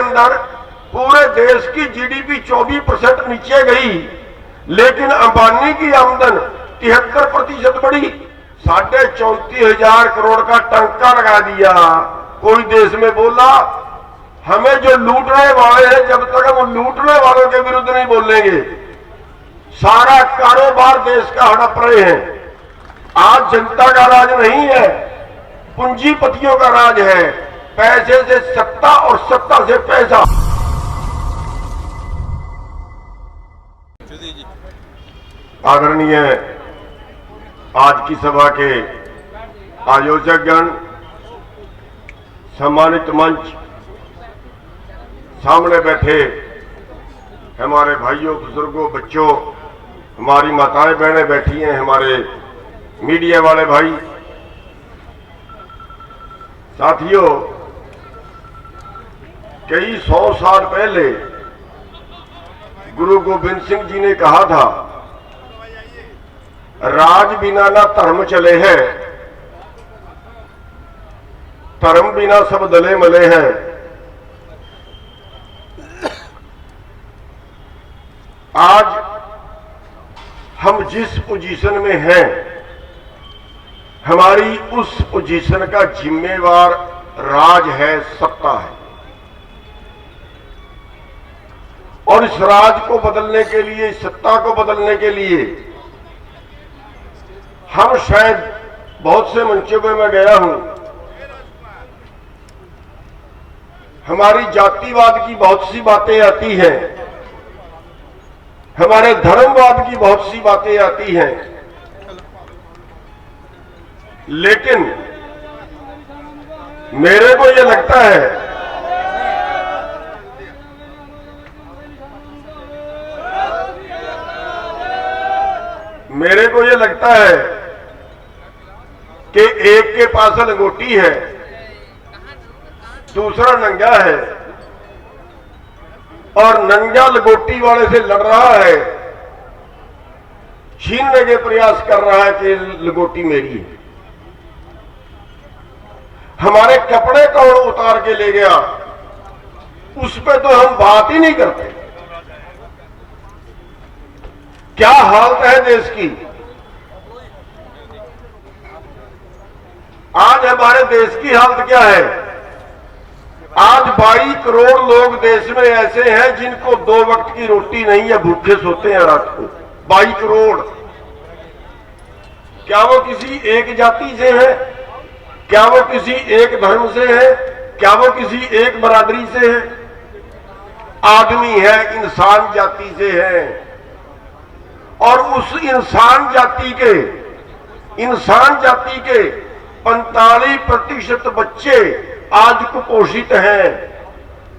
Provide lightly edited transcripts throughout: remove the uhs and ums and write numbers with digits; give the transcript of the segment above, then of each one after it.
अंदर पूरे देश की जीडीपी 24% नीचे गई, लेकिन अंबानी की आमदन 73% बढ़ी। 34,500 करोड़ का टंका लगा दिया। कोई देश में बोला हमें जो लूटने वाले हैं, जब तक हम लूटने वालों के विरुद्ध नहीं बोलेंगे, सारा कारोबार देश का हड़प रहे हैं। आज जनता का राज नहीं है, पूंजीपतियों का राज है। पैसे से सत्ता और सत्ता से पैसा। आदरणीय आज की सभा के आयोजकगण, सम्मानित मंच, सामने बैठे हमारे भाइयों, बुजुर्गों, बच्चों, हमारी माताएं बहनें बैठी हैं, हमारे मीडिया वाले भाई, साथियों, कई 100 साल पहले गुरु गोविंद सिंह जी ने कहा था, राज बिना ना धर्म चले हैं, धर्म बिना सब दले मले हैं। आज हम जिस पोजीशन में हैं, हमारी उस पोजीशन का जिम्मेवार राज है, सत्ता है। और इस राज को बदलने के लिए, इस सत्ता को बदलने के लिए हम शायद बहुत से मंचों में मैं गया हूं, हमारी जातिवाद की बहुत सी बातें आती हैं, हमारे धर्मवाद की बहुत सी बातें आती हैं, लेकिन मेरे को यह लगता है कि एक के पास लंगोटी है, दूसरा नंगा है, और नंगा लंगोटी वाले से लड़ रहा है, छीनने के प्रयास कर रहा है कि लंगोटी मेरी है। हमारे कपड़े कौन उतार के ले गया, उस पे तो हम बात ही नहीं करते। क्या हालत है देश की। आज हमारे देश की हालत क्या है। आज 22 करोड़ लोग देश में ऐसे हैं जिनको 2 वक्त की रोटी नहीं है, भूखे सोते हैं रात को। 22 करोड़। क्या वो किसी एक जाति से है? क्या वो किसी एक धर्म से है? क्या वो किसी एक बरादरी से है? आदमी है, इंसान जाति से है। और उस इंसान जाति के 45% बच्चे आज कुपोषित हैं।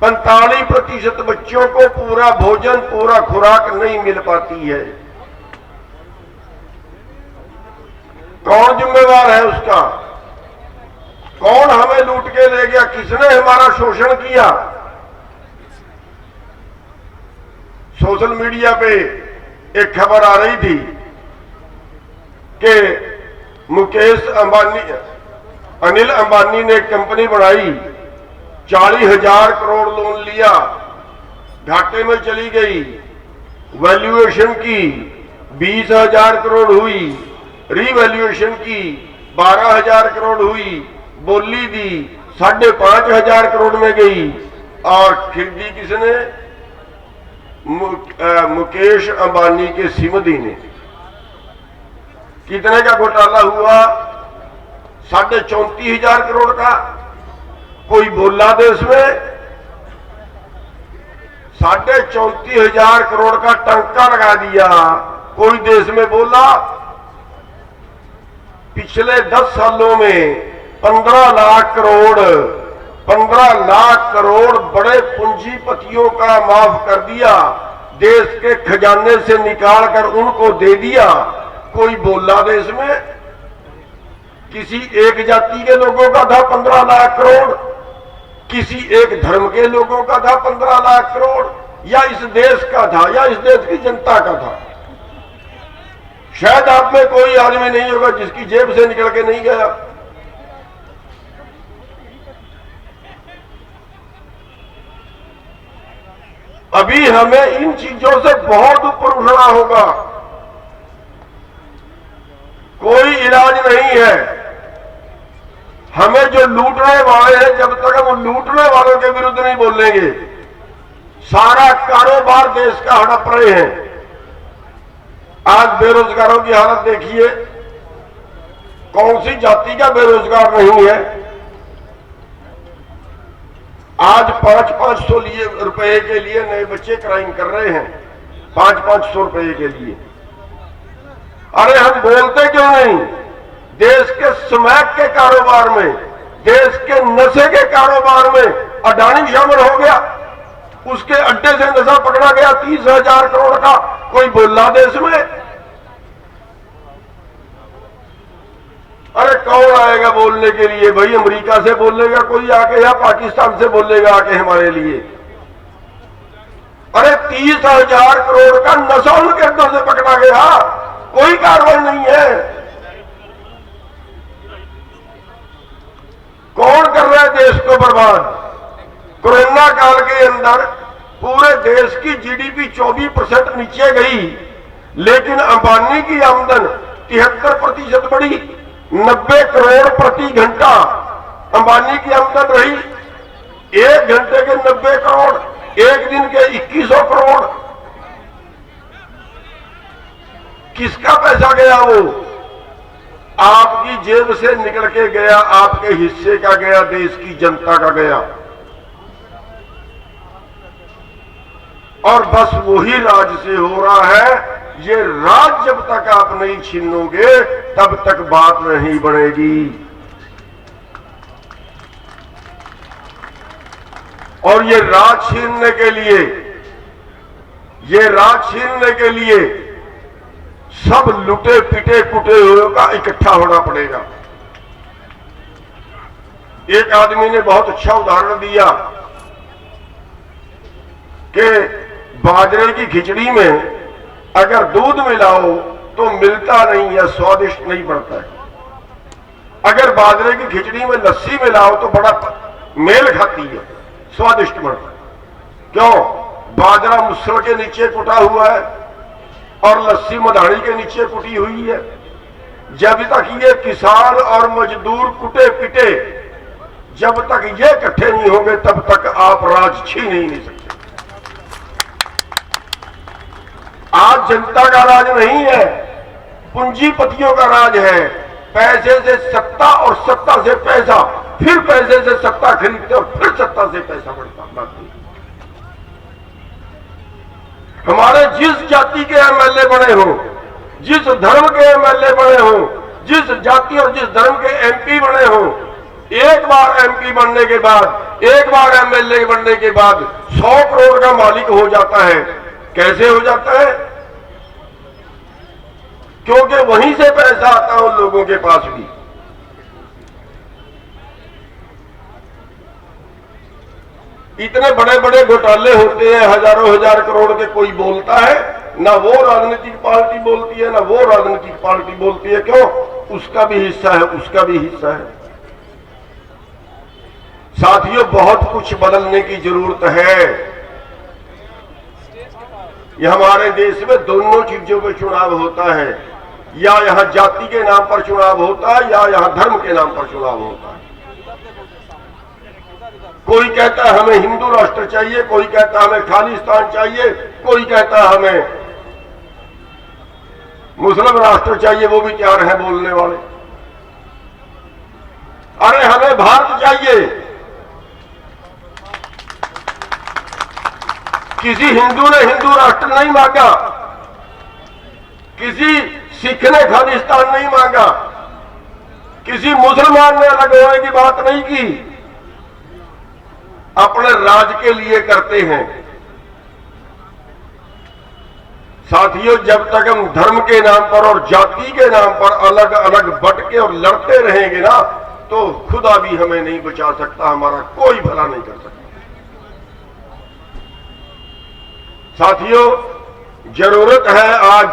45% बच्चों को पूरा भोजन, पूरा खुराक नहीं मिल पाती है। कौन जिम्मेवार है उसका? कौन हमें लूट के ले गया? किसने हमारा शोषण किया? सोशल मीडिया पे एक खबर आ रही थी कि अनिल अंबानी ने एक कंपनी बनाई, 40,000 करोड़ लोन लिया, घाटे में चली गई। वैल्यूएशन की 20,000 करोड़ हुई, रीवैल्यूएशन की 12,000 करोड़ हुई, बोली दी 5,500 करोड़ में गई। और खरीदी किसने? मुकेश अंबानी के सिमधी ने। कितने का घोटाला हुआ? 34,500 करोड़ का। कोई बोला देश में? 34,500 करोड़ का टंका लगा दिया। कोई देश में बोला? पिछले 10 सालों में 15 लाख करोड़ बड़े पूंजीपतियों का माफ कर दिया, देश के खजाने से निकाल कर उनको दे दिया। कोई बोला देश में? किसी एक जाति के लोगों का था 15 लाख करोड़, किसी एक धर्म के लोगों का था 15 लाख करोड़, या इस देश का था, या इस देश की जनता का था? शायद आप में कोई आदमी नहीं होगा जिसकी जेब से निकल के नहीं गया। अभी हमें इन चीजों से बहुत ऊपर उठना होगा। कोई इलाज नहीं है। हमें जो लूटने वाले हैं, जब तक हम लूटने वालों के विरुद्ध नहीं बोलेंगे, सारा कारोबार देश का हड़प रहे हैं। आज बेरोजगारों की हालत देखिए, कौन सी जाति का बेरोजगार नहीं है। आज 500-500 रुपए के लिए नए बच्चे क्राइम कर रहे हैं, 500-500 रुपए के लिए। अरे हम बोलते क्यों नहीं? देश के स्मैक के कारोबार में, देश के नशे के कारोबार में अडानी शामिल हो गया, उसके अड्डे से नशा पकड़ा गया 30,000 करोड़ का। कोई बोला देश में? अरे कौन आएगा बोलने के लिए? भाई अमेरिका से बोलेगा कोई आके, या पाकिस्तान से बोलेगा आके हमारे लिए? अरे 30,000 करोड़ का नशा उनके अड्डों से पकड़ा गया, कोई कार्रवाई नहीं है। कौन कर रहा है देश को बर्बाद? कोरोना काल के अंदर पूरे देश की जीडीपी 24% नीचे गई, लेकिन अंबानी की आमदन 73% बढ़ी। 90 करोड़ प्रति घंटा अंबानी की आमदन रही। एक घंटे के 90 करोड़, एक दिन के 2100 करोड़। किसका पैसा गया? वो आपकी जेब से निकल के गया, आपके हिस्से का गया, देश की जनता का गया। और बस वही राज से हो रहा है। ये राज जब तक आप नहीं छीनोगे तब तक बात नहीं बढ़ेगी। और ये राज छीनने के लिए सब लुटे पिटे कुटे हुए का इकट्ठा होना पड़ेगा। एक आदमी ने बहुत अच्छा उदाहरण दिया कि बाजरे की खिचड़ी में अगर दूध मिलाओ तो मिलता नहीं है, स्वादिष्ट नहीं बनता है। अगर बाजरे की खिचड़ी में लस्सी मिलाओ तो बड़ा मेल खाती है, स्वादिष्ट बनता है। क्यों? बाजरा मुसल के नीचे कुटा हुआ है और लस्सी मधानी के नीचे कुटी हुई है। जब तक ये किसान और मजदूर कुटे पिटे, जब तक ये इकट्ठे नहीं होंगे तब तक आप राज छीन ही नहीं सकते। आज जनता का राज नहीं है, पूंजीपतियों का राज है। पैसे से सत्ता और सत्ता से पैसा, फिर पैसे से सत्ता खरीदते और फिर सत्ता से पैसा बढ़ता। हमारे जिस जाति के एमएलए बने हों, जिस धर्म के एमएलए बने हों, जिस जाति और जिस धर्म के एमपी बने हों, एक बार एमपी बनने के बाद, एक बार एमएलए बनने के बाद 100 करोड़ का मालिक हो जाता है। कैसे हो जाता है? क्योंकि वहीं से पैसा आता है उन लोगों के पास भी। इतने बड़े बड़े घोटाले होते हैं, हजारों हजार करोड़ के, कोई बोलता है? ना वो राजनीतिक पार्टी बोलती है, ना वो राजनीतिक पार्टी बोलती है। क्यों? उसका भी हिस्सा है, उसका भी हिस्सा है। साथियों, बहुत कुछ बदलने की जरूरत है। ये हमारे देश में दोनों चीजों पे चुनाव होता है, या यहां जाति के नाम पर चुनाव होता है, या यहां धर्म के नाम पर चुनाव होता है। कोई कहता है हमें हिंदू राष्ट्र चाहिए, कोई कहता है हमें खालिस्तान चाहिए, कोई कहता है हमें मुस्लिम राष्ट्र चाहिए, वो भी तैयार है बोलने वाले। अरे हमें भारत चाहिए। किसी हिंदू ने हिंदू राष्ट्र नहीं मांगा, किसी सिख ने खालिस्तान नहीं मांगा, किसी मुसलमान ने अलग होने की बात नहीं की। अपने राज के लिए करते हैं। साथियों, जब तक हम धर्म के नाम पर और जाति के नाम पर अलग अलग बटके और लड़ते रहेंगे ना, तो खुदा भी हमें नहीं बचा सकता, हमारा कोई भला नहीं कर सकता। साथियों, जरूरत है आज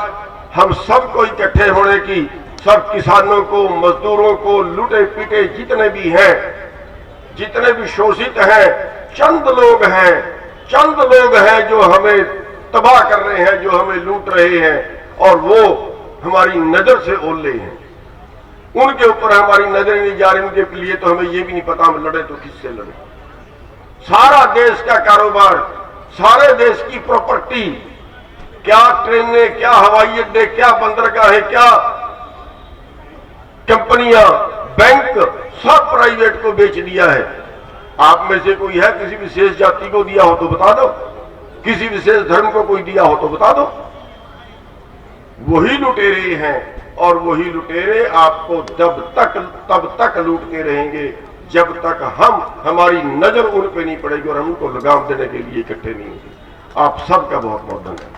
हम सबको इकट्ठे होने की। सब किसानों को, मजदूरों को, लूटे पीटे जितने भी हैं, जितने भी शोषित हैं, चंद लोग हैं, चंद लोग हैं जो हमें तबाह कर रहे हैं, जो हमें लूट रहे हैं, और वो हमारी नजर से ओले हैं। उनके ऊपर हमारी नजरें नहीं जा रही, उनके लिए तो हमें ये भी नहीं पता हम लड़े तो किससे लड़े। सारा देश का कारोबार, सारे देश की प्रॉपर्टी, क्या ट्रेनें, क्या हवाई अड्डे, क्या बंदरगाहें, क्या कंपनियां, बैंक, सब प्राइवेट को बेच दिया है। आप में से कोई है किसी विशेष जाति को दिया हो तो बता दो, किसी विशेष धर्म को कोई दिया हो तो बता दो। वही लुटेरे हैं और वही लुटेरे आपको तब तक लूटते रहेंगे जब तक हमारी नजर उन पे नहीं पड़ेगी और हम उनको लगाम देने के लिए इकट्ठे नहीं होंगे। आप सबका बहुत बहुत धन्यवाद।